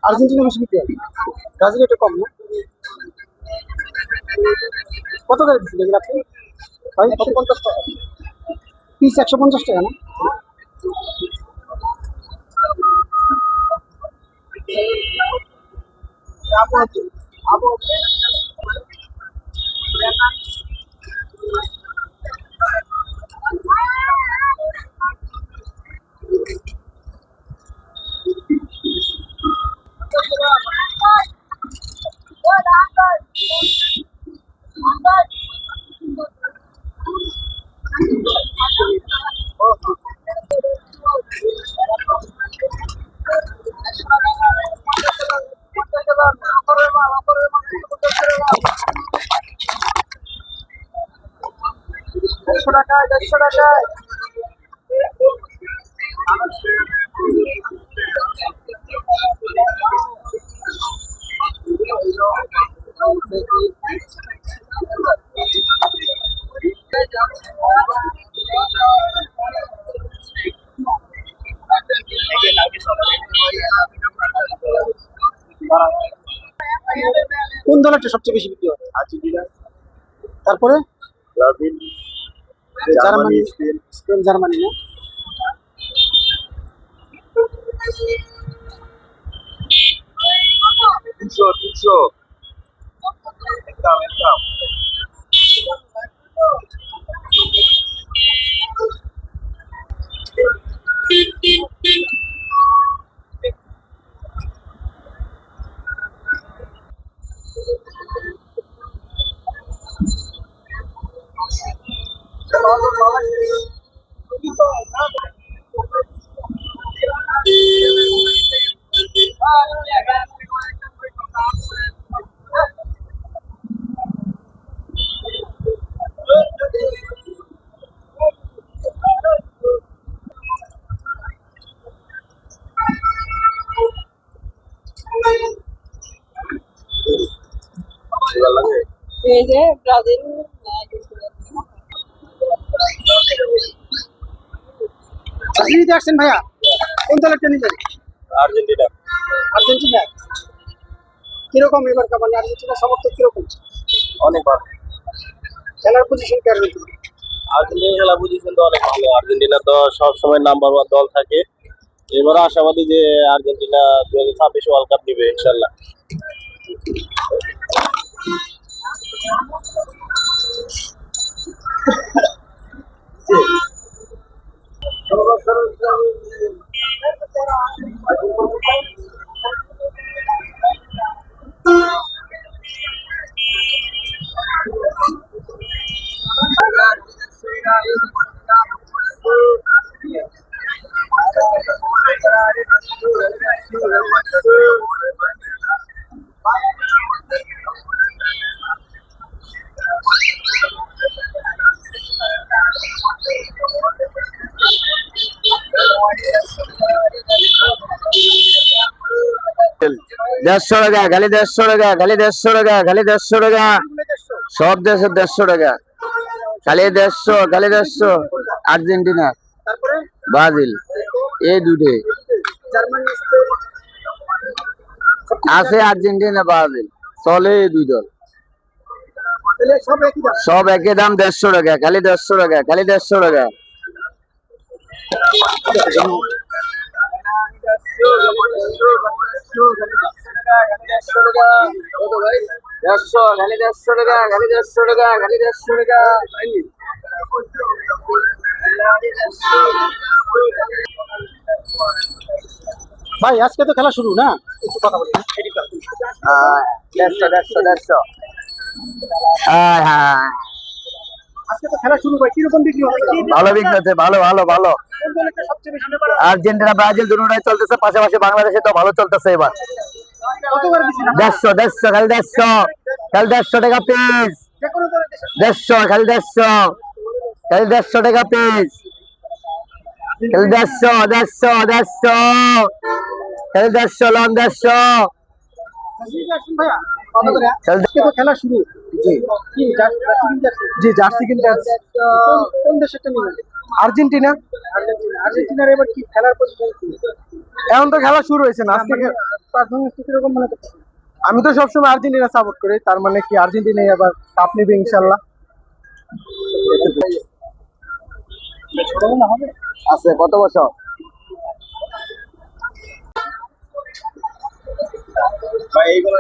Argentina বেশি বিক্রি হয়, ব্রাজিল একটু কম না? কত করে দিচ্ছেন এগুলো আপনি? ভাই 150 টাকা পিস, 150 টাকা না? কোন দলটা সবচেয়ে বেশি বিক্রি হয়? আর্জেন্টিনা, তারপরে Brazil, Germany, Germany, Spain. Spain, Germany না? তিনশো একদম একদম। ভালো লাগে। এই যে ব্রাজিল ব্রাজিল আসছেন ভাইয়া, কোন দলটা নিবেন? Argentina Argentina. কিরকম এবার মানে আর্জেন্টিনা সমর্থক কিরকম? অনেক ভালো। খেলার পজিশন কি আর্জেন্টিনা? আর্জেন্টিনা খেলা পজিশন তো অনেক ভালো। আর্জেন্টিনা তো সবসময় নাম্বার ওয়ান দল থাকে। এবারও আশাবাদী যে আর্জেন্টিনা 2026 ওয়ার্ল্ড কাপ নিবে ইনশাল্লাহ। দেড়শো টাকা খালি, 150 টাকা খালি, 150 টাকা খালি, 150 টাকা। সব দেশের 150 টাকা খালি, 150 খালি, 150। আর্জেন্টিনা, তারপরে ব্রাজিল, এই দুটো জার্মানি, স্পেন আছে। আর্জেন্টিনা, ব্রাজিল চলে এই দুই দল। তাহলে সব একই দাম। সব একই দাম, 150 টাকা খালি, 150 টাকা খালি, 150 টাকা। দেড়শো খালি, 150 টাকা খালি, 150 টাকা খালি, 150 টাকা। ভাই আজকে তো খেলা শুরু না, একটু কথা বলি। 150 হ্যাঁ হ্যাঁ, আজকে তো খেলা শুরু ভাই, কিরকম বিক্রি হচ্ছে? ভালো বিক্রি হচ্ছে, ভালো ভালো ভালো। কোন দলটা সবচেয়ে বেশি? আর্জেন্টিনা, ব্রাজিল দুটোটাই চলতেছে, পাশাপাশি বাংলাদেশে তো ভালো চলতেছে এবার। কত করে দিচ্ছেন? 150 খালি, 150 খালি, 150 টাকা পিস। যে কোনো দলের দেশে 150 খালি, 150 খালি, 150 টাকা পিস খালি, 150 খালি, 150 লন, 150 ভাইয়া আজকে তো খেলা শুরু। জি কি জার্সি কিনতে আসছে? জি জার্সি কিনতে আসছি। কোন দেশেরটা নিলেন? আর্জেন্টিনা। আর্জেন্টিনার এবার কি খেলার পজিশন কি? এখন তো খেলা শুরু হয়েছে না আজকে। পারফরমেন্স কিরকম মনে করছেন? আমি তো সবসময় আর্জেন্টিনা সাপোর্ট করি, তার মানে কি আর্জেন্টিনাই এবার কাপ নেবে ইনশাল্লাহ। ছোটবেলা হবে? আছে কত বছর? ভাই এইগুলো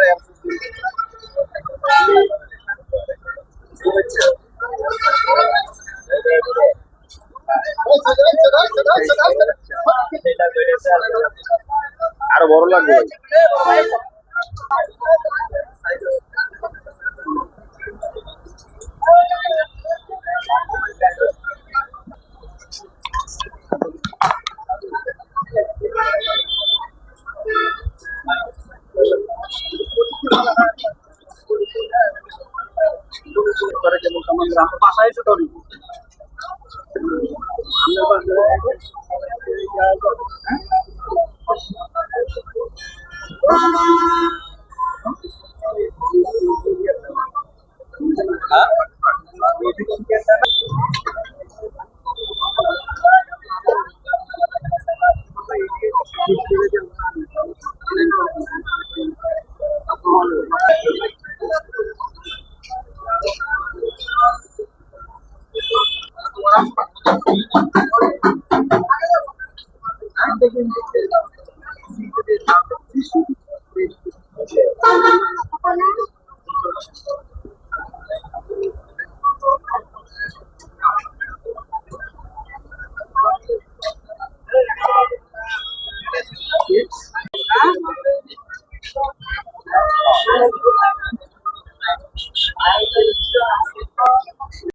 আরো বড় লাগবে ভাই। বাসায় এসে ধরি।